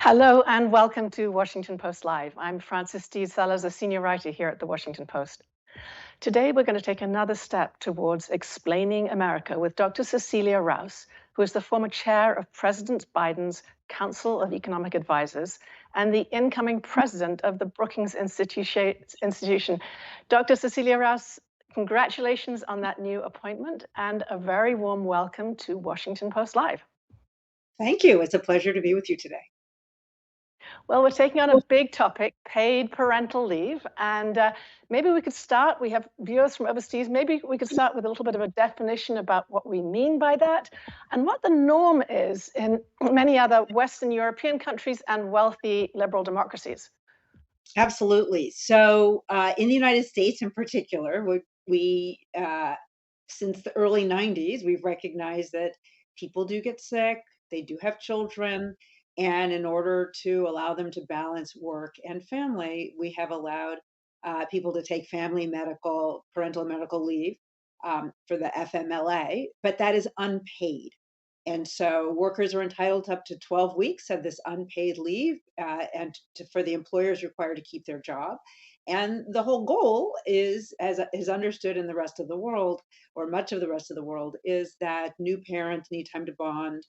Hello and welcome to Washington Post Live. I'm Frances D. Sellers, a senior writer here at the Washington Post. Today, we're going to take another step towards explaining America with Dr. Cecilia Rouse, who is the former chair of President Biden's Council of Economic Advisors and the incoming president of the Brookings Institution. Dr. Cecilia Rouse, congratulations on that new appointment and a very warm welcome to Washington Post Live. Thank you. It's a pleasure to be with you today. Well, we're taking on a big topic, paid parental leave. And maybe we could start, we have viewers from overseas, maybe we could start with a little bit of a definition about what we mean by that and what the norm is in many other Western European countries and wealthy liberal democracies. Absolutely. So, in the United States, in particular, since the early '90s, we've recognized that people do get sick, they do have children, and in order to allow them to balance work and family, we have allowed people to take parental medical leave for the FMLA, but that is unpaid. And so workers are entitled to up to 12 weeks of this unpaid leave, for the employers required to keep their job. And the whole goal is, as is understood in the rest of the world, or much of the rest of the world, is that new parents need time to bond.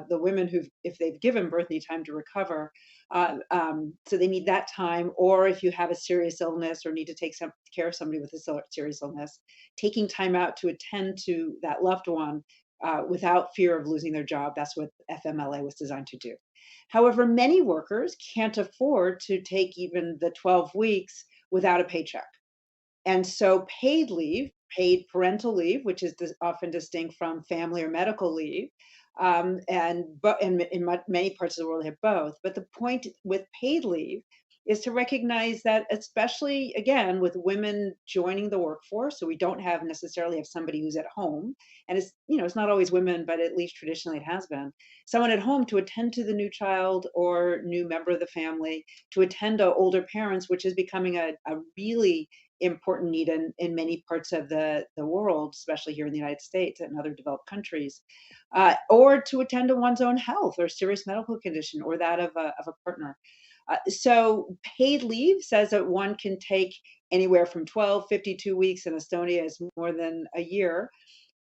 The women if they've given birth, need time to recover. So they need that time. Or if you have a serious illness or need to take some care of somebody with a serious illness, taking time out to attend to that loved one without fear of losing their job. That's what FMLA was designed to do. However, many workers can't afford to take even the 12 weeks without a paycheck. And so paid leave, paid parental leave, which is often distinct from family or medical leave, but in many parts of the world they have both. But the point with paid leave is to recognize that, especially again with women joining the workforce, so we don't necessarily have somebody who's at home, and it's not always women, but at least traditionally it has been someone at home to attend to the new child or new member of the family, to attend to older parents, which is becoming a really important need in many parts of the world, especially here in the United States and other developed countries, or to attend to one's own health or serious medical condition or that of a partner. So paid leave says that one can take anywhere from 12, 52 weeks. In Estonia is more than a year,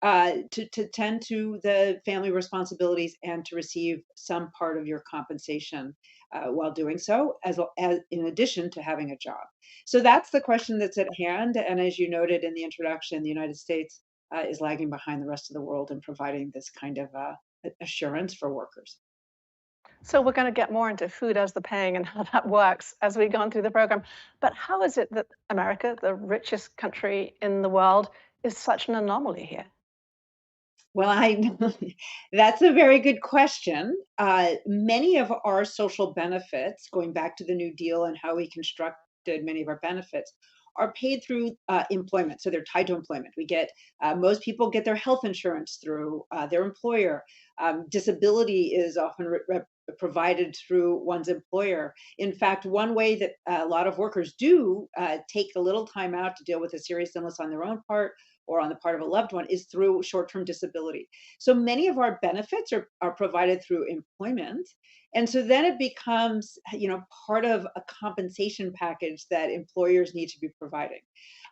to tend to the family responsibilities and to receive some part of your compensation while doing so, as in addition to having a job. So that's the question that's at hand. And as you noted in the introduction, the United States is lagging behind the rest of the world in providing this kind of assurance for workers. So we're going to get more into who does the paying and how that works as we go on through the program. But how is it that America, the richest country in the world, is such an anomaly here? Well, that's a very good question. Many of our social benefits, going back to the New Deal and how we constructed many of our benefits, are paid through employment. So they're tied to employment. Most people get their health insurance through their employer. Disability is often provided through one's employer. In fact, one way that a lot of workers do take a little time out to deal with a serious illness on their own part or on the part of a loved one is through short-term disability. So many of our benefits are provided through employment. And so then it becomes, part of a compensation package that employers need to be providing.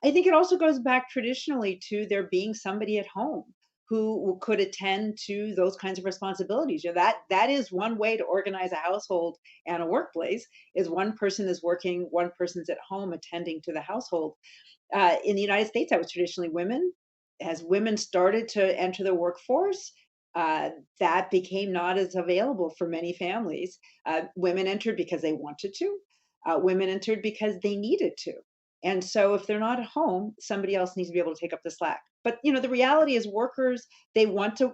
I think it also goes back traditionally to there being somebody at home who could attend to those kinds of responsibilities. That is one way to organize a household and a workplace, is one person is working, one person's at home attending to the household. In the United States, that was traditionally women. As women started to enter the workforce, that became not as available for many families. Women entered because they wanted to. Women entered because they needed to. And so if they're not at home, somebody else needs to be able to take up the slack. But the reality is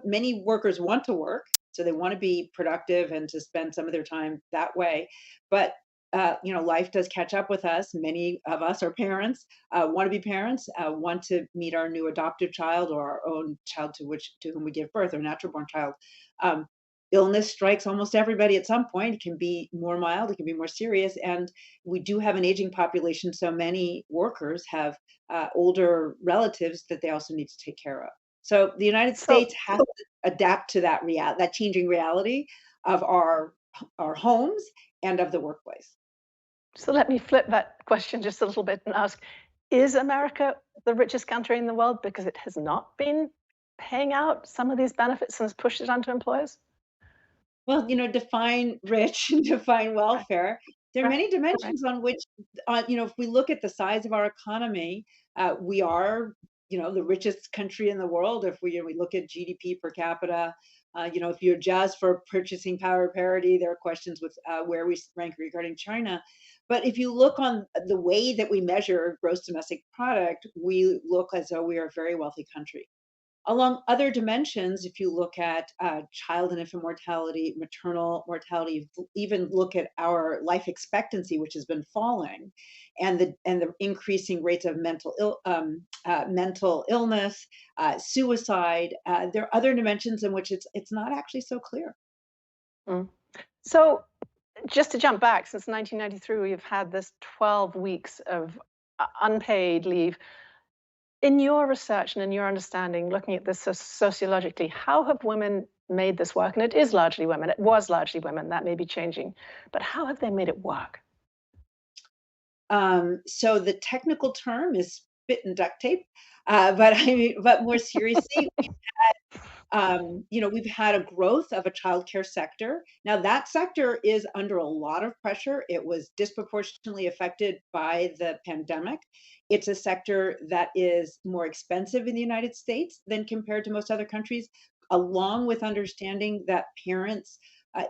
many workers want to work, so they want to be productive and to spend some of their time that way. But life does catch up with us. Many of us are parents, want to be parents, want to meet our new adoptive child or our own child to whom we give birth, or natural born child. Um, Illness strikes almost everybody at some point. It can be more mild, it can be more serious, and we do have an aging population. So many workers have older relatives that they also need to take care of. So the United So States has to adapt to that changing reality of our our homes and of the workplace. So let me flip that question just a little bit and ask, is America the richest country in the world because it has not been paying out some of these benefits and has pushed it onto employers? Well, define rich and define Right, welfare. There are right, many right. dimensions on which, if we look at the size of our economy, we are, the richest country in the world. If we look at GDP per capita, if you adjust for purchasing power parity, there are questions with where we rank regarding China. But if you look on the way that we measure gross domestic product, we look as though we are a very wealthy country. Along other dimensions, if you look at child and infant mortality, maternal mortality, even look at our life expectancy, which has been falling, and the increasing rates of mental illness, suicide. There are other dimensions in which it's not actually so clear. Mm. So just to jump back, since 1993, we've had this 12 weeks of unpaid leave. In your research and in your understanding, looking at this sociologically, how have women made this work? And it is largely women. It was largely women. That may be changing. But how have they made it work? So the technical term is spit and duct tape, but I mean, but more seriously, we've had a growth of a childcare sector. Now, that sector is under a lot of pressure. It was disproportionately affected by the pandemic. It's a sector that is more expensive in the United States than compared to most other countries, along with understanding that parents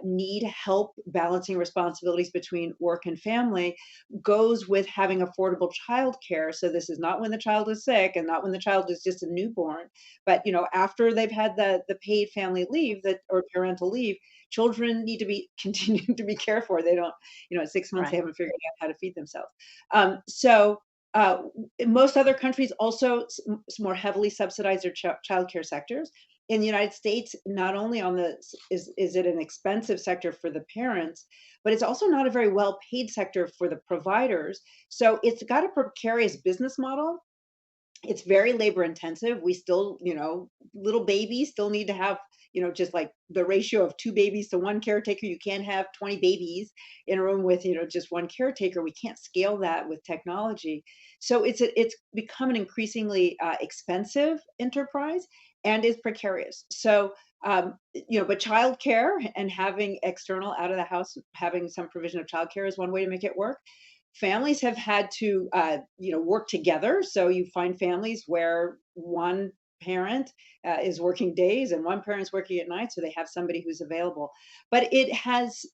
need help balancing responsibilities between work and family goes with having affordable childcare. So this is not when the child is sick and not when the child is just a newborn, but after they've had the paid family leave that or parental leave, children need to be continuing to be cared for. They don't, at 6 months they Right. haven't figured out how to feed themselves. So in most other countries also more heavily subsidize their child care sectors. In the United States, not only is it an expensive sector for the parents, but it's also not a very well paid sector for the providers. So it's got a precarious business model. It's very labor intensive. We still, little babies still need to have, just like the ratio of 2 babies to 1 caretaker. You can't have 20 babies in a room with, just 1 caretaker. We can't scale that with technology. So it's become an increasingly expensive enterprise and is precarious. So but childcare and having external out of the house, having some provision of childcare is one way to make it work. Families have had to, work together. So you find families where one parent is working days and one parent's working at night, so they have somebody who's available. But it has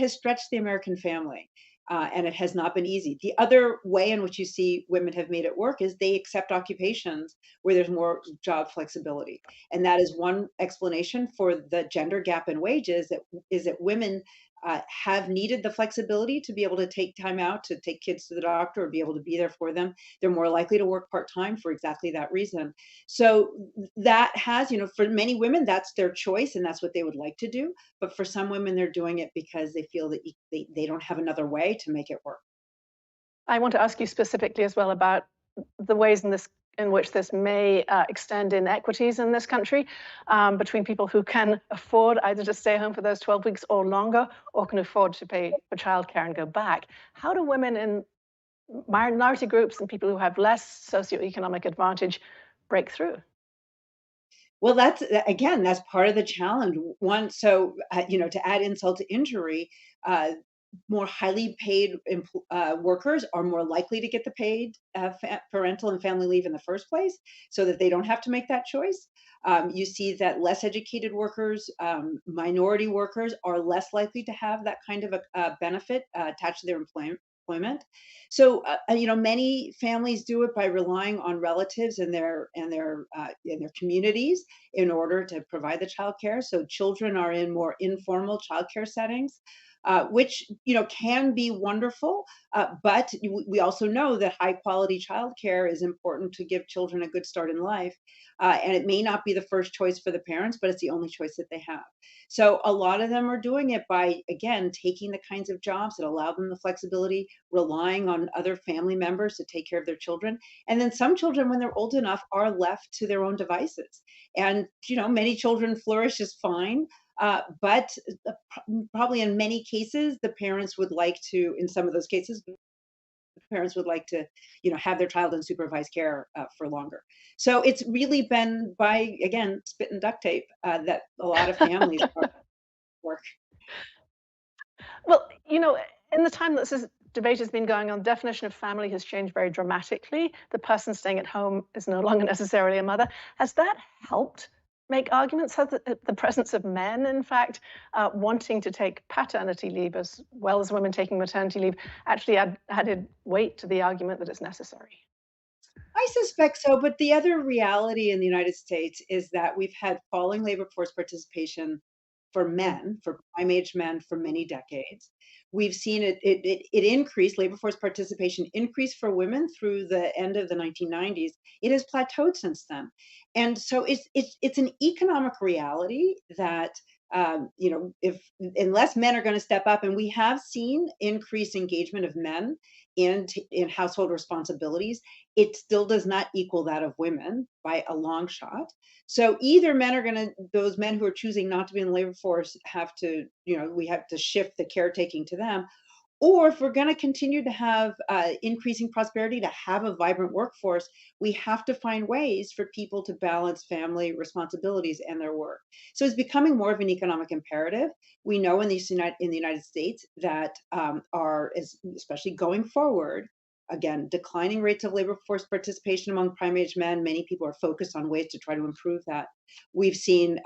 stretched the American family, and it has not been easy. The other way in which you see women have made it work is they accept occupations where there's more job flexibility, and that is one explanation for the gender gap in wages. That women have needed the flexibility to be able to take time out to take kids to the doctor or be able to be there for them. They're more likely to work part time for exactly that reason. So that has, for many women, that's their choice and that's what they would like to do. But for some women, they're doing it because they feel that they don't have another way to make it work. I want to ask you specifically as well about the ways in which this may extend inequities in this country between people who can afford either to stay home for those 12 weeks or longer, or can afford to pay for childcare and go back. How do women in minority groups and people who have less socioeconomic advantage break through? Well, again, that's part of the challenge. One, so to add insult to injury, more highly paid workers are more likely to get the paid parental and family leave in the first place, so that they don't have to make that choice. You see that less educated workers, minority workers, are less likely to have that kind of a benefit attached to their employment. So, many families do it by relying on relatives and their communities in order to provide the childcare. So, children are in more informal childcare settings, which can be wonderful. But we also know that high quality childcare is important to give children a good start in life. And it may not be the first choice for the parents, but it's the only choice that they have. So a lot of them are doing it by, again, taking the kinds of jobs that allow them the flexibility, relying on other family members to take care of their children. And then some children, when they're old enough, are left to their own devices. And, many children flourish just fine. But probably in many cases, the parents would like to, in some of those cases, parents would like to, have their child in supervised care for longer. So it's really been by, again, spit and duct tape that a lot of families work. Well, in the time that this debate has been going on, the definition of family has changed very dramatically. The person staying at home is no longer necessarily a mother. Has that helped make arguments? Has the presence of men, in fact, wanting to take paternity leave as well as women taking maternity leave, actually added weight to the argument that it's necessary? I suspect so, but the other reality in the United States is that we've had falling labor force participation for Mm. men, for prime age men, for many decades. We've seen it increase, labor force participation increase for women through the end of the 1990s. It has plateaued since then. And so it's an economic reality that if unless men are going to step up, and we have seen increased engagement of men in household responsibilities, it still does not equal that of women by a long shot. So either men are going to, those men who are choosing not to be in the labor force have to, we have to shift the caretaking to them. Or if we're going to continue to have increasing prosperity, to have a vibrant workforce, we have to find ways for people to balance family responsibilities and their work. So it's becoming more of an economic imperative. We know in the United States that especially going forward, again, declining rates of labor force participation among prime age men. Many people are focused on ways to try to improve that. We've seen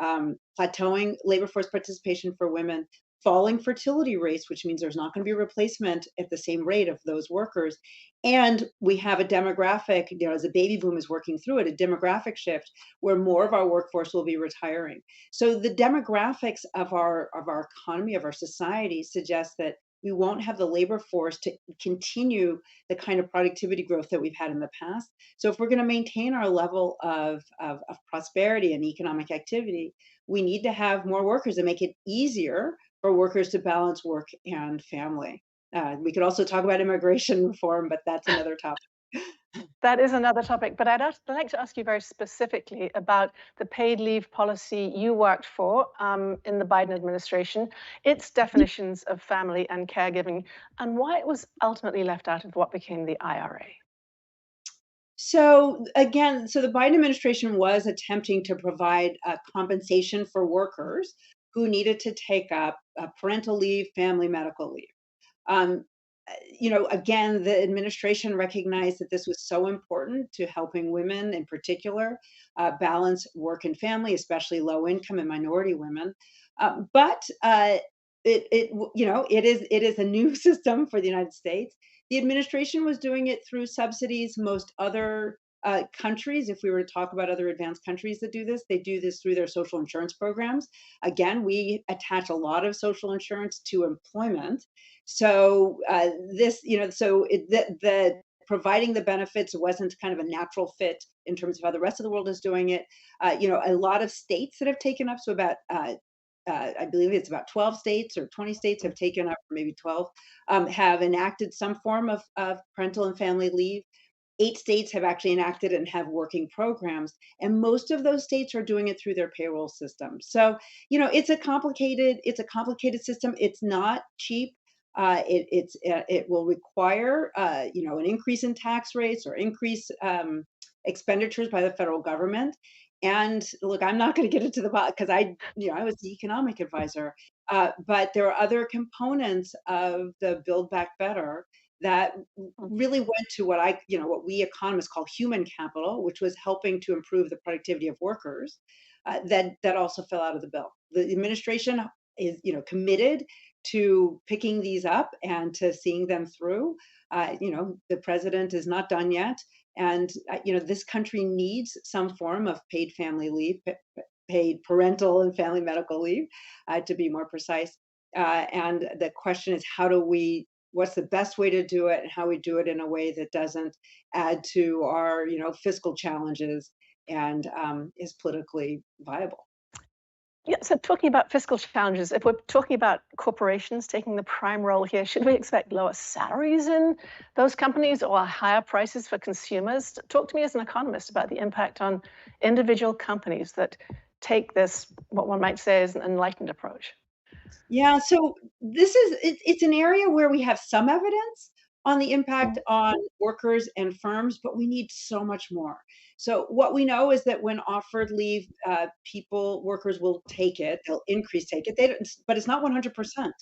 plateauing labor force participation for women, falling fertility rates, which means there's not going to be a replacement at the same rate of those workers. And we have a demographic, as the baby boom is working through it, a demographic shift where more of our workforce will be retiring. So the demographics of our economy, of our society, suggest that we won't have the labor force to continue the kind of productivity growth that we've had in the past. So if we're going to maintain our level of prosperity and economic activity, we need to have more workers and make it easier for workers to balance work and family. We could also talk about immigration reform, but that's another topic. That is another topic, but like to ask you very specifically about the paid leave policy you worked for in the Biden administration, its definitions of family and caregiving, and why it was ultimately left out of what became the IRA. So again, so the Biden administration was attempting to provide compensation for workers who needed to take up parental leave, family medical leave. Um, again, the administration recognized that this was so important to helping women in particular balance work and family, especially low income and minority women. But it is a new system for the United States. The administration was doing it through subsidies. Most other countries, if we were to talk about other advanced countries that do this, they do this through their social insurance programs. Again, we attach a lot of social insurance to employment. So the providing the benefits wasn't kind of a natural fit in terms of how the rest of the world is doing it. A lot of states that have taken up, so about I believe it's about 12 states or 20 states have taken up, or maybe 12, have enacted some form of parental and family leave. 8 states have actually enacted and have working programs, and most of those states are doing it through their payroll system. So, it's a complicated system. It's not cheap. It will require an increase in tax rates or increase expenditures by the federal government. And look, I'm not going to get into the because I was the economic advisor, but there are other components of the Build Back Better that really went to what we economists call human capital, which was helping to improve the productivity of workers. That also fell out of the bill. The administration is, committed to picking these up and to seeing them through. The president is not done yet, and this country needs some form of paid family leave, paid parental and family medical leave, to be more precise. And the question is, what's the best way to do it, and how we do it in a way that doesn't add to our, fiscal challenges and is politically viable. Yeah, so talking about fiscal challenges, if we're talking about corporations taking the prime role here, should we expect lower salaries in those companies or higher prices for consumers? Talk to me as an economist about the impact on individual companies that take this, what one might say is an enlightened approach? Yeah, so it's an area where we have some evidence on the impact Mm. on workers and firms, but we need so much more. So what we know is that when offered leave, workers will take it. They'll increase take it. They don't, but it's not 100%.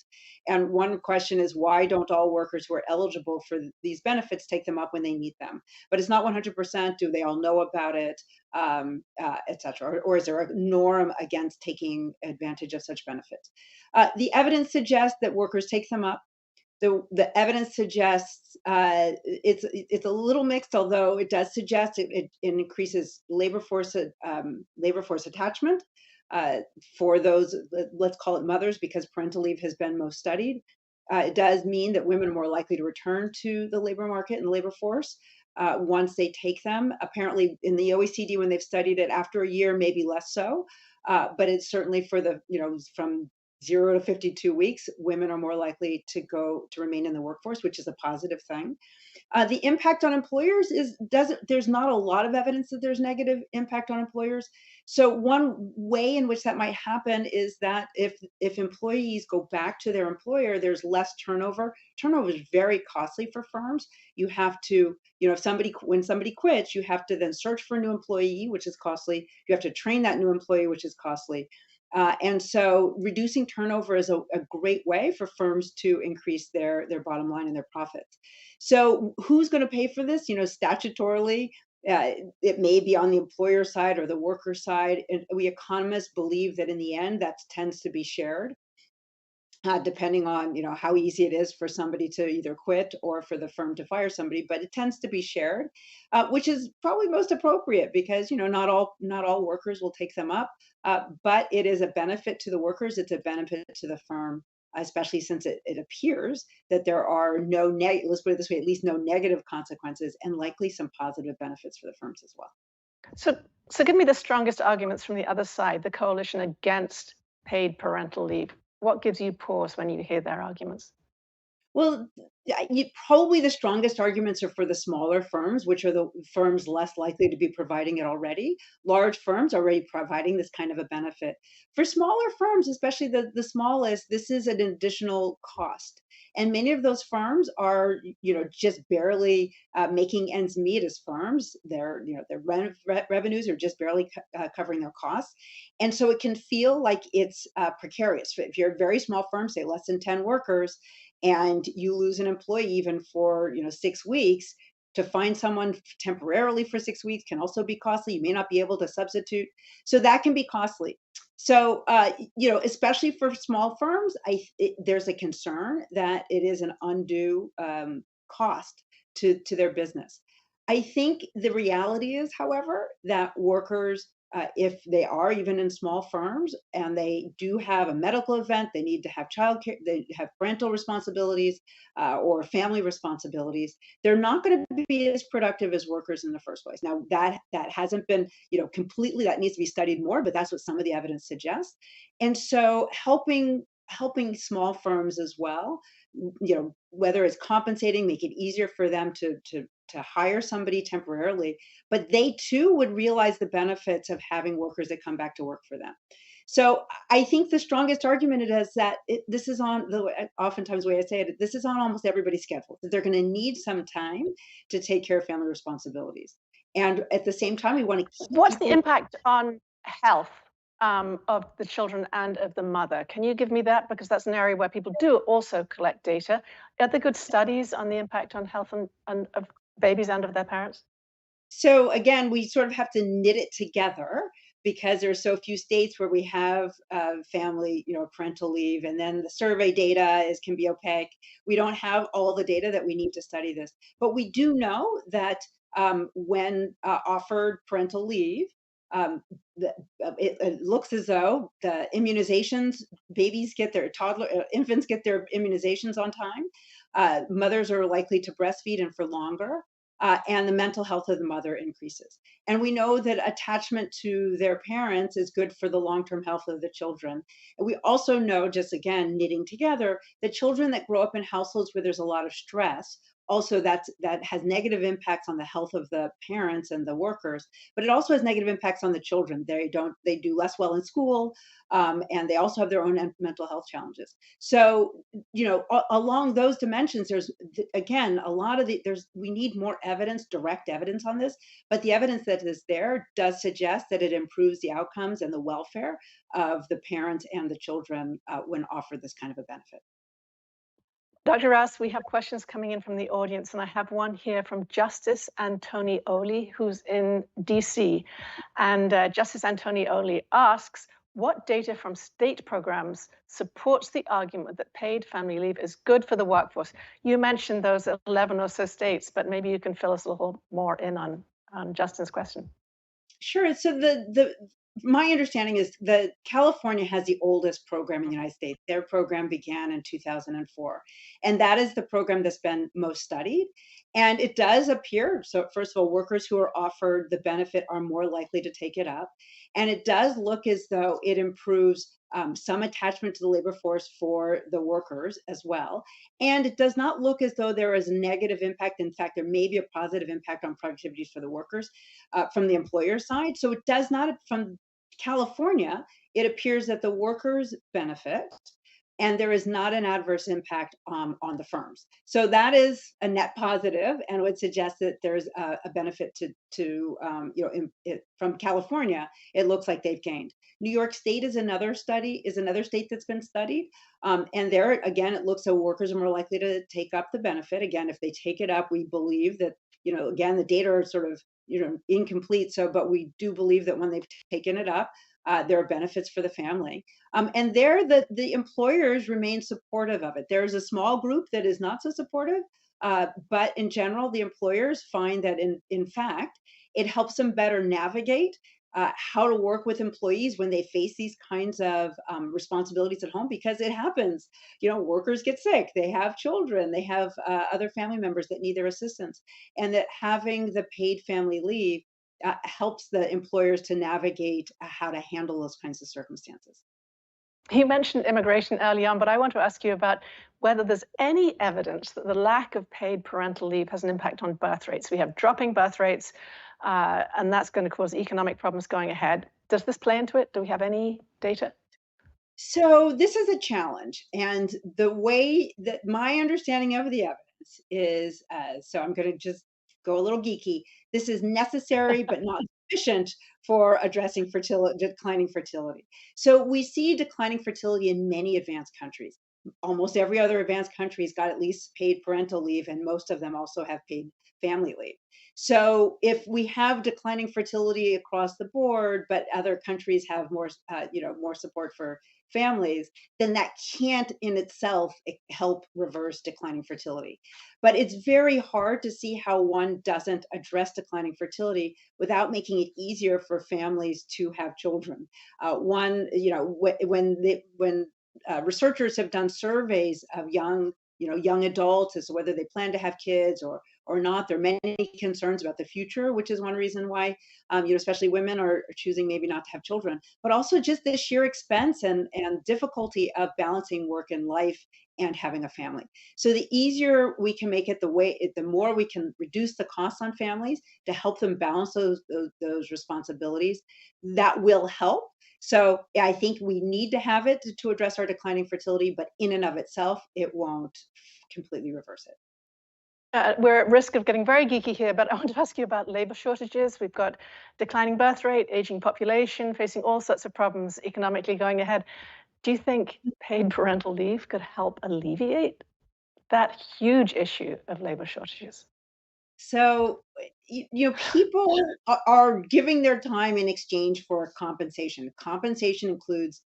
And one question is why don't all workers who are eligible for these benefits take them up when they need them? But it's not 100%. Do they all know about it, et cetera? Or is there a norm against taking advantage of such benefits? The evidence suggests that workers take them up. The evidence suggests it's a little mixed, although it does suggest it increases labor force attachment uh, for those, let's call it mothers, because parental leave has been most studied. It does mean that women are more likely to return to the labor market and the labor force once they take them. Apparently, in the OECD, when they've studied it, after a year, maybe less so. But it's certainly for the, from 0 to 52 weeks, women are more likely to remain in the workforce, which is a positive thing. The impact on employers is doesn't there's not a lot of evidence that there's negative impact on employers. So one way in which that might happen is that if employees go back to their employer, there's less turnover. Turnover is very costly for firms. You have to, if when somebody quits, you have to then search for a new employee, which is costly. You have to train that new employee, which is costly. And so reducing turnover is a great way for firms to increase their bottom line and their profits. So who's going to pay for this? Statutorily, it may be on the employer side or the worker side. And we economists believe that in the end, that tends to be shared depending on how easy it is for somebody to either quit or for the firm to fire somebody, but it tends to be shared, which is probably most appropriate because not all workers will take them up, but it is a benefit to the workers. It's a benefit to the firm, especially since it appears that there are let's put it this way, at least no negative consequences and likely some positive benefits for the firms as well. So, so give me the strongest arguments from the other side, the coalition against paid parental leave. What gives you pause when you hear their arguments? Well, yeah, probably the strongest arguments are for the smaller firms, which are the firms less likely to be providing it already. Large firms are already providing this kind of a benefit. For smaller firms, especially the smallest, this is an additional cost. And many of those firms are, just barely making ends meet as firms. Their revenues are just barely covering their costs, and so it can feel like it's precarious. If you're a very small firm, say less than 10 workers, and you lose an employee even for 6 weeks, to find someone temporarily for 6 weeks can also be costly. You may not be able to substitute, so that can be costly. So especially for small firms, there's a concern that it is an undue cost to their business. I think the reality is, however, that workers, if they are even in small firms and they do have a medical event, they need to have childcare, they have parental responsibilities or family responsibilities. They're not going to be as productive as workers in the first place. Now that hasn't been, completely. That needs to be studied more, but that's what some of the evidence suggests. And so helping small firms as well, whether it's compensating, make it easier for them to hire somebody temporarily, but they too would realize the benefits of having workers that come back to work for them. So I think the strongest argument it is that this is on oftentimes the way I say it, this is on almost everybody's schedule, that they're going to need some time to take care of family responsibilities. And at the same time, we want to keep What's the people. impact on health of the children and of the mother? Can you give me that? Because that's an area where people do also collect data. Are there good studies on the impact on health and of babies and of their parents? So again, we sort of have to knit it together because there are so few states where we have family, parental leave, and then the survey data can be opaque. We don't have all the data that we need to study this, but we do know that when offered parental leave, the, it looks as though the immunizations, infants get their immunizations on time. Mothers are likely to breastfeed and for longer and the mental health of the mother increases. And we know that attachment to their parents is good for the long term health of the children. And we also know, just again, knitting together, that children that grow up in households where there's a lot of stress also that has negative impacts on the health of the parents and the workers, but it also has negative impacts on the children. They do less well in school, and they also have their own mental health challenges. So, along those dimensions, there's again a lot of there's we need more evidence, direct evidence on this, but the evidence that is there does suggest that it improves the outcomes and the welfare of the parents and the children when offered this kind of a benefit. Dr. Rouse, we have questions coming in from the audience, and I have one here from Justice Antonioli, who's in DC. And Justice Antonioli asks, what data from state programs supports the argument that paid family leave is good for the workforce? You mentioned those 11 or so states, but maybe you can fill us a little more in on Justin's question. Sure. So the my understanding is that California has the oldest program in the United States. Their program began in 2004, and that is the program that's been most studied. And it does appear, so first of all, workers who are offered the benefit are more likely to take it up. And it does look as though it improves some attachment to the labor force for the workers as well. And it does not look as though there is a negative impact. In fact, there may be a positive impact on productivity for the workers from the employer side. So it does not, from California, it appears that the workers benefit and there is not an adverse impact on the firms. So that is a net positive and would suggest that there's a benefit from California. It looks like they've gained. New York State is another state that's been studied. And there, again, it looks so workers are more likely to take up the benefit. Again, if they take it up, we believe that, again, the data are sort of, incomplete. So, but we do believe that when they've taken it up, there are benefits for the family. And there, the employers remain supportive of it. There's a small group that is not so supportive, but in general, the employers find that in fact, it helps them better navigate how to work with employees when they face these kinds of responsibilities at home, because it happens. Workers get sick, they have children, they have other family members that need their assistance, and that having the paid family leave helps the employers to navigate how to handle those kinds of circumstances. You mentioned immigration early on, but I want to ask you about whether there's any evidence that the lack of paid parental leave has an impact on birth rates. We have dropping birth rates, and that's going to cause economic problems going ahead. Does this play into it? Do we have any data? So this is a challenge, and the way that my understanding of the evidence is, so I'm going to just go a little geeky. This is necessary but not sufficient for addressing declining fertility. So we see declining fertility in many advanced countries. Almost every other advanced country's got at least paid parental leave, and most of them also have paid family leave. So if we have declining fertility across the board, but other countries have more support for families, then that can't in itself help reverse declining fertility. But it's very hard to see how one doesn't address declining fertility without making it easier for families to have children. When researchers have done surveys of young adults as to whether they plan to have kids or not. There are many concerns about the future, which is one reason why, especially women are choosing maybe not to have children, but also just the sheer expense and difficulty of balancing work and life and having a family. So the easier we can make it, the more we can reduce the costs on families to help them balance those responsibilities, that will help. So I think we need to have it to address our declining fertility, but in and of itself, it won't completely reverse it. We're at risk of getting very geeky here, but I want to ask you about labor shortages. We've got declining birth rate, aging population, facing all sorts of problems economically going ahead. Do you think paid parental leave could help alleviate that huge issue of labor shortages? So, people are giving their time in exchange for compensation. Compensation includes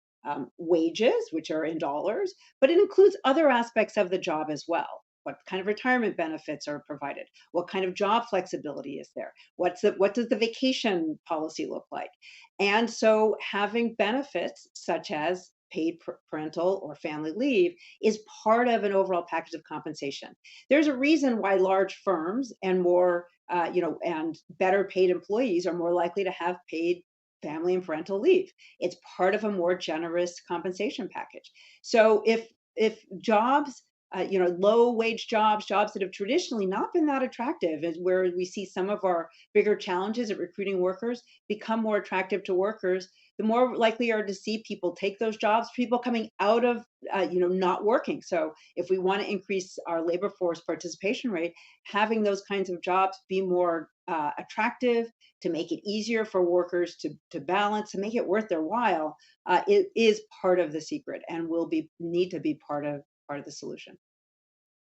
wages, which are in dollars, but it includes other aspects of the job as well. What kind of retirement benefits are provided? What kind of job flexibility is there? What does the vacation policy look like? And so, having benefits such as paid parental or family leave is part of an overall package of compensation. There's a reason why large firms and and better paid employees are more likely to have paid family and parental leave. It's part of a more generous compensation package. So if jobs low wage jobs, jobs that have traditionally not been that attractive, is where we see some of our bigger challenges at recruiting workers become more attractive to workers. The more likely are to see people take those jobs, people coming out of, not working. So if we want to increase our labor force participation rate, having those kinds of jobs be more attractive, to make it easier for workers to balance, to make it worth their while, it is part of the secret and will be need to be part of the solution.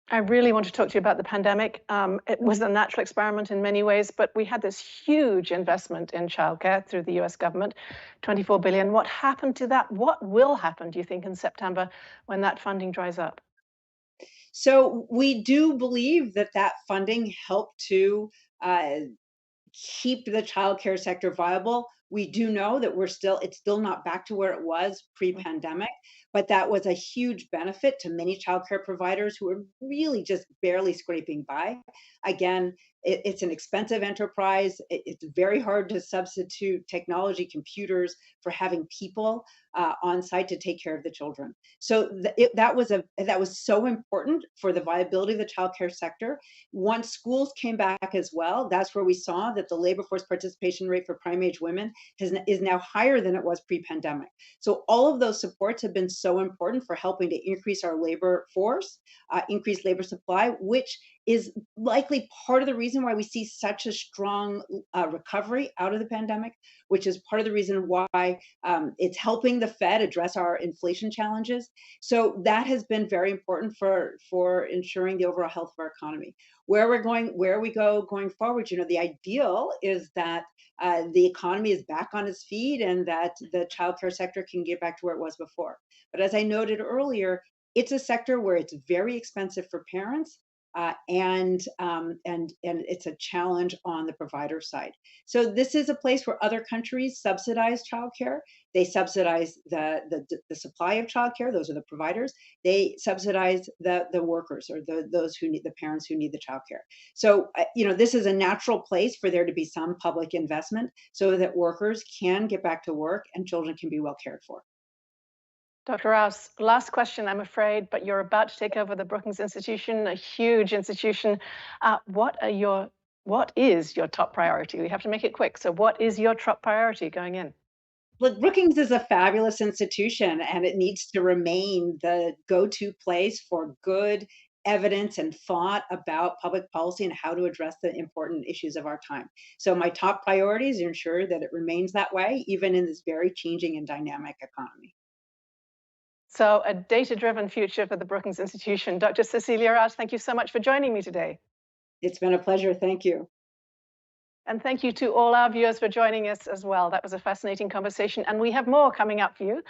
I really want to talk to you about the pandemic. It was a natural experiment in many ways, but we had this huge investment in childcare through the US government, 24 billion. What happened to that? What will happen, do you think, in September when that funding dries up? So we do believe that that funding helped to uh, keep the childcare sector viable. We do know that it's still not back to where it was pre-pandemic, but that was a huge benefit to many childcare providers who are really just barely scraping by. Again, it's an expensive enterprise. It's very hard to substitute technology, computers for having people on site to take care of the children. So that was so important for the viability of the childcare sector. Once schools came back as well, that's where we saw that the labor force participation rate for prime age women is now higher than it was pre-pandemic. So all of those supports have been so important for helping to increase our labor force, increase labor supply, which is likely part of the reason why we see such a strong recovery out of the pandemic, which is part of the reason why it's helping the Fed address our inflation challenges. So that has been very important for ensuring the overall health of our economy. Where we go going forward, the ideal is that the economy is back on its feet and that the childcare sector can get back to where it was before. But as I noted earlier, it's a sector where it's very expensive for parents. And it's a challenge on the provider side. So this is a place where other countries subsidize childcare. They subsidize the supply of childcare. Those are the providers. They subsidize the workers or those who need the parents who need the childcare. So this is a natural place for there to be some public investment so that workers can get back to work and children can be well cared for. Dr. Rouse, last question, I'm afraid, but you're about to take over the Brookings Institution, a huge institution. What is your top priority? We have to make it quick. So what is your top priority going in? Look, Brookings is a fabulous institution and it needs to remain the go-to place for good evidence and thought about public policy and how to address the important issues of our time. So my top priority is to ensure that it remains that way, even in this very changing and dynamic economy. So a data-driven future for the Brookings Institution. Dr. Cecilia Rouse, thank you so much for joining me today. It's been a pleasure. Thank you. And thank you to all our viewers for joining us as well. That was a fascinating conversation, and we have more coming up for you.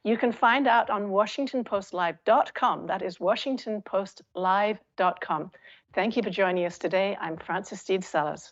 You can find out on WashingtonPostLive.com. That is WashingtonPostLive.com. Thank you for joining us today. I'm Frances Steed Sellers.